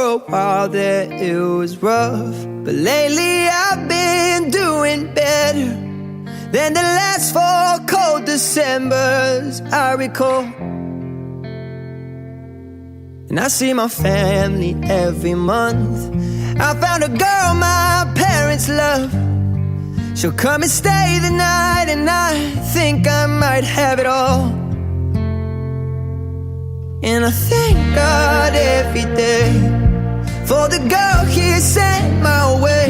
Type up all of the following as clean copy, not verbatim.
a while there it was rough, but lately I've been doing better than the last 4 cold Decembers I recall. And I see my family every month. I found a girl my parents love. She'll come and stay the night, and I think I might have it all. And I thank God every day for the girl He sent my way.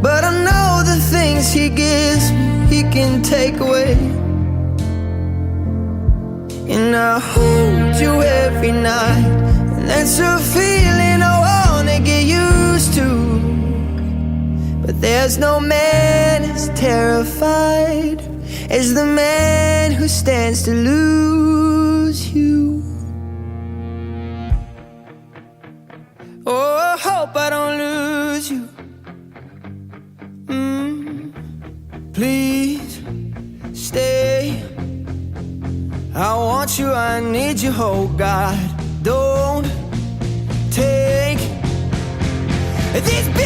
But I know the things He gives me, He can take away. And I hold you every night, and that's a feeling I wanna get used to. But there's no man as terrified as the man who stands to lose you. Oh, I hope I don't lose you. Please stay. I want you, I need you, oh God. Don't take this.